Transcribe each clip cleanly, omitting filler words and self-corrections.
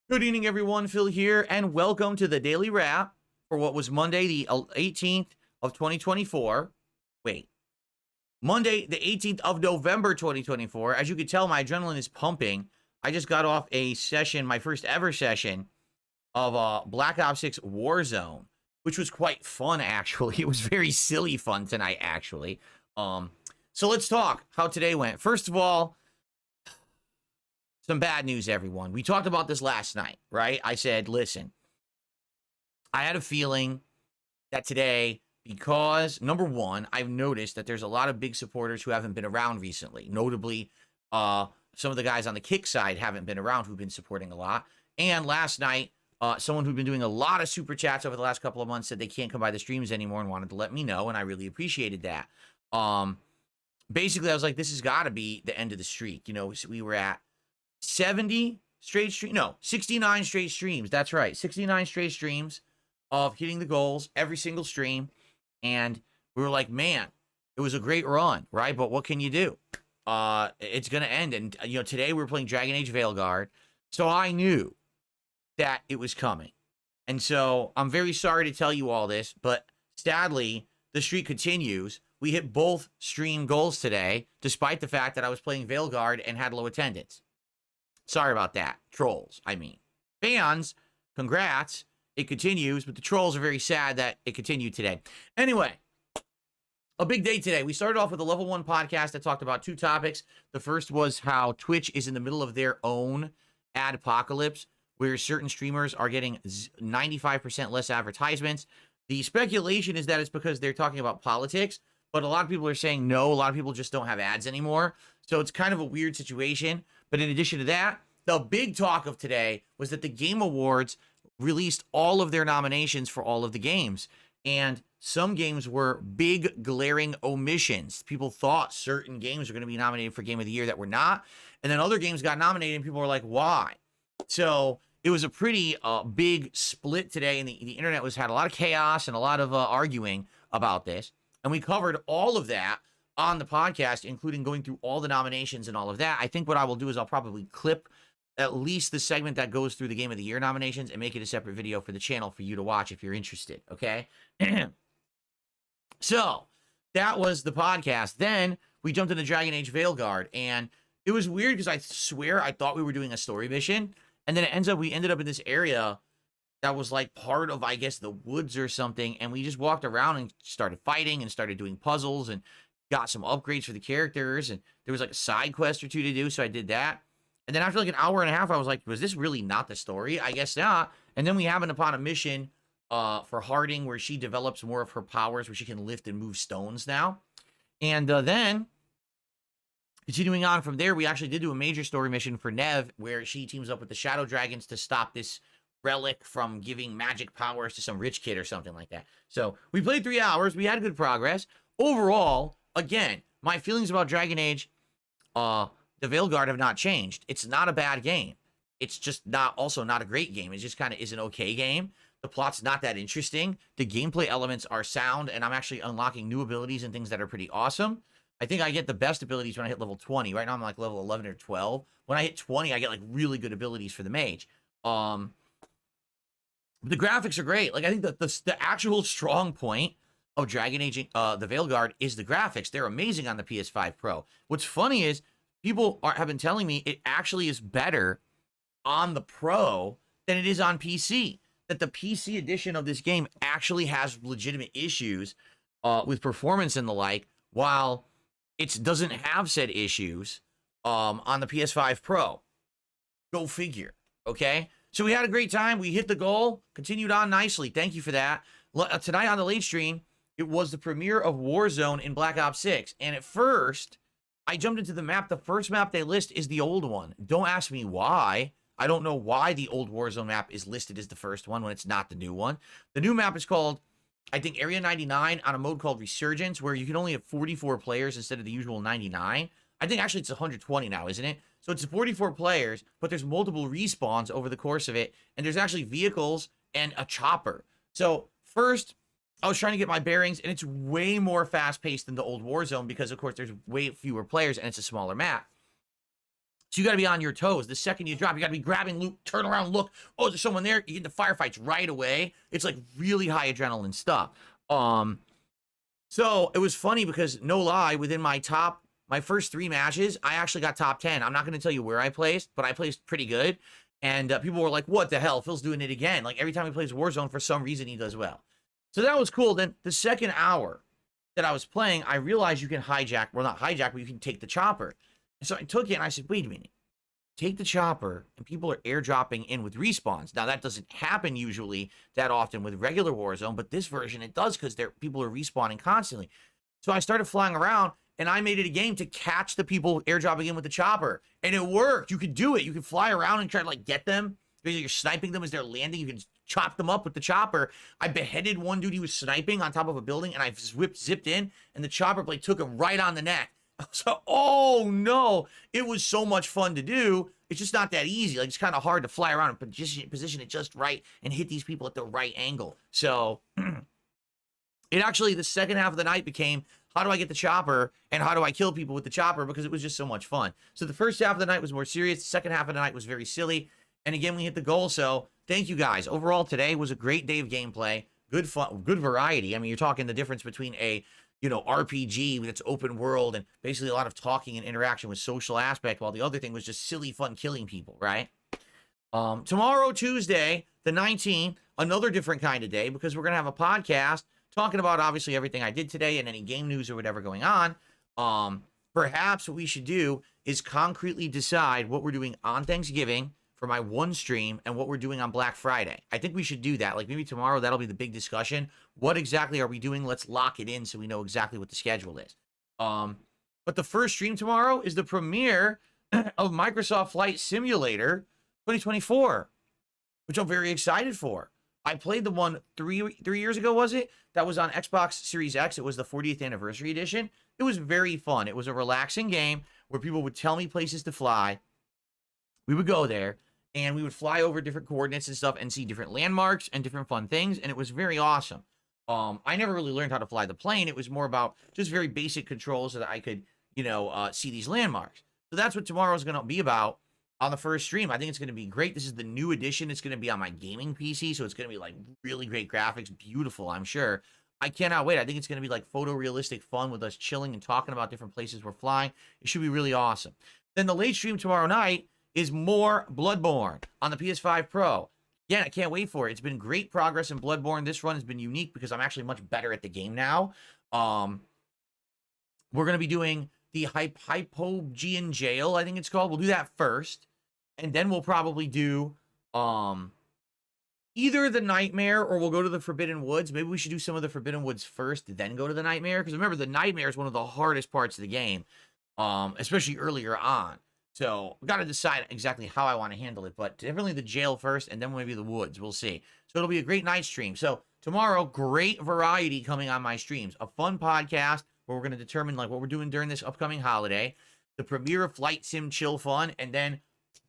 Good evening, everyone. Phil here, and welcome to the Daily Wrap for what was Monday, the 18th of 2024. Wait, Monday, the 18th of November, 2024. As you can tell, my adrenaline is pumping. I just got off a session, my first ever session of Black Ops 6 Warzone, which was quite fun, actually. It was very silly fun tonight, actually. So let's talk how today went. First of all, some bad news, everyone. We talked about this last night, right? I said, listen, I had a feeling that today, because number one, I've noticed that there's a lot of big supporters who haven't been around recently. Notably, some of the guys on the kick side haven't been around who've been supporting a lot. And last night, someone who'd been doing a lot of super chats over the last couple of months said they can't come by the streams anymore and wanted to let me know, and I really appreciated that. Basically, I was like, this has got to be the end of the streak. You know, we were at 70 straight streams. No, 69 straight streams. That's right. 69 straight streams of hitting the goals every single stream. And we were like, man, it was a great run, right? But what can you do? It's going to end. And, you know, today we were playing Dragon Age Veilguard. So I knew that it was coming. And so I'm very sorry to tell you all this, but sadly, the streak continues. We hit both stream goals today, despite the fact that I was playing Veilguard and had low attendance. Sorry about that. Trolls, I mean. Fans, congrats. It continues, but the trolls are very sad that it continued today. Anyway, a big day today. We started off with a level 1 podcast that talked about two topics. The first was how Twitch is in the middle of their own ad apocalypse, where certain streamers are getting 95% less advertisements. The speculation is that it's because they're talking about politics, but a lot of people are saying no, a lot of people just don't have ads anymore. So it's kind of a weird situation. But in addition to that, the big talk of today was that the Game Awards released all of their nominations for all of the games. And some games were big, glaring omissions. People thought certain games were going to be nominated for Game of the Year that were not. And then other games got nominated, and people were like, why? So it was a pretty big split today, and the internet had a lot of chaos and a lot of arguing about this. And we covered all of that on the podcast, including going through all the nominations and all of that. I think what I will do is I'll probably clip at least the segment that goes through the Game of the Year nominations and make it a separate video for the channel for you to watch if you're interested, okay? So, that was the podcast. Then, we jumped into Dragon Age Veilguard, and it was weird because I swear I thought we were doing a story mission, and then we ended up in this area that was like part of, I guess, the woods or something, and we just walked around and started fighting and started doing puzzles and got some upgrades for the characters, and there was like a side quest or two to do, so I did that. And then after like an hour and a half, I was like, was this really not the story? I guess not. And then we happened upon a mission for Harding where she develops more of her powers, where she can lift and move stones now. And then, continuing on from there, we actually did do a major story mission for Nev, where she teams up with the Shadow Dragons to stop this relic from giving magic powers to some rich kid or something like that. So we played 3 hours. We had good progress. Overall, again, my feelings about Dragon Age, the Veilguard have not changed. It's not a bad game. It's just also not a great game. It just kind of is an okay game. The plot's not that interesting. The gameplay elements are sound, and I'm actually unlocking new abilities and things that are pretty awesome. I think I get the best abilities when I hit level 20. Right now I'm like level 11 or 12. When I hit 20, I get like really good abilities for the mage. The graphics are great. Like, I think that the actual strong point of Dragon Age, the Veilguard, is the graphics. They're amazing on the PS5 Pro. What's funny is people have been telling me it actually is better on the Pro than it is on PC. That the PC edition of this game actually has legitimate issues with performance and the like, while it doesn't have said issues on the PS5 Pro. Go figure, okay? So we had a great time. We hit the goal, continued on nicely. Thank you for that. Tonight on the late stream, it was the premiere of Warzone in Black Ops 6. And at first, I jumped into the map. The first map they list is the old one. Don't ask me why. I don't know why the old Warzone map is listed as the first one when it's not the new one. The new map is called, I think, Area 99 on a mode called Resurgence, where you can only have 44 players instead of the usual 99. I think actually it's 120 now, isn't it? So it's 44 players, but there's multiple respawns over the course of it, and there's actually vehicles and a chopper. So first, I was trying to get my bearings, and it's way more fast-paced than the old Warzone because, of course, there's way fewer players, and it's a smaller map. So you got to be on your toes. The second you drop, you got to be grabbing loot, turn around, look. Oh, there's someone there. You get into firefights right away. It's like really high adrenaline stuff. So it was funny because no lie, within my first 3 matches, I actually got top 10. I'm not going to tell you where I placed, but I placed pretty good. And people were like, what the hell? Phil's doing it again. Like every time he plays Warzone, for some reason, he does well. So that was cool. Then the second hour that I was playing, I realized you can hijack, well, not hijack, but you can take the chopper. And so I took it and I said, wait a minute. Take the chopper, and people are airdropping in with respawns. Now, that doesn't happen usually that often with regular Warzone, but this version, it does because people are respawning constantly. So I started flying around, and I made it a game to catch the people airdropping in with the chopper. And it worked. You could do it. You could fly around and try to, like, get them. You're sniping them as they're landing. You can chop them up with the chopper. I beheaded one dude. He was sniping on top of a building, and I zipped in, and the chopper blade took him right on the neck. So, oh no, it was so much fun to do. It's just not that easy. Like, it's kind of hard to fly around and position it just right and hit these people at the right angle. So, it actually, the second half of the night became, how do I get the chopper and how do I kill people with the chopper? Because it was just so much fun. So, the first half of the night was more serious. The second half of the night was very silly. And again, we hit the goal. So, thank you guys. Overall, today was a great day of gameplay. Good fun, good variety. I mean, you're talking the difference between a RPG with its open world and basically a lot of talking and interaction with social aspect, while the other thing was just silly fun killing people, right? Tomorrow, Tuesday, the 19th, another different kind of day because we're going to have a podcast talking about obviously everything I did today and any game news or whatever going on. Perhaps what we should do is concretely decide what we're doing on Thanksgiving for my one stream and what we're doing on Black Friday. I think we should do that. Like maybe tomorrow, that'll be the big discussion. What exactly are we doing? Let's lock it in so we know exactly what the schedule is. But the first stream tomorrow is the premiere of Microsoft Flight Simulator 2024, which I'm very excited for. I played the one three years ago, was it? That was on Xbox Series X. It was the 40th anniversary edition. It was very fun. It was a relaxing game where people would tell me places to fly. We would go there, and we would fly over different coordinates and stuff and see different landmarks and different fun things, and it was very awesome. I never really learned how to fly the plane. It was more about just very basic controls so that I could, see these landmarks. So that's what tomorrow is going to be about on the first stream. I think it's going to be great. This is the new edition. It's going to be on my gaming PC, so it's going to be, like, really great graphics. Beautiful, I'm sure. I cannot wait. I think it's going to be, like, photorealistic fun with us chilling and talking about different places we're flying. It should be really awesome. Then the late stream tomorrow night is more Bloodborne on the PS5 Pro. Again, I can't wait for it. It's been great progress in Bloodborne. This run has been unique because I'm actually much better at the game now. We're going to be doing the Hypogean Jail, I think it's called. We'll do that first. And then we'll probably do either the Nightmare or we'll go to the Forbidden Woods. Maybe we should do some of the Forbidden Woods first, then go to the Nightmare. Because remember, the Nightmare is one of the hardest parts of the game, especially earlier on. So I've got to decide exactly how I want to handle it, but definitely the jail first and then maybe the woods. We'll see. So it'll be a great night stream. So tomorrow, great variety coming on my streams. A fun podcast where we're going to determine like what we're doing during this upcoming holiday, the premiere of Flight Sim Chill Fun, and then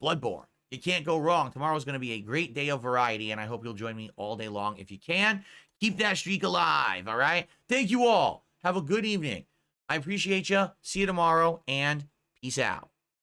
Bloodborne. You can't go wrong. Tomorrow's going to be a great day of variety, and I hope you'll join me all day long if you can. Keep that streak alive, all right? Thank you all. Have a good evening. I appreciate you. See you tomorrow, and peace out.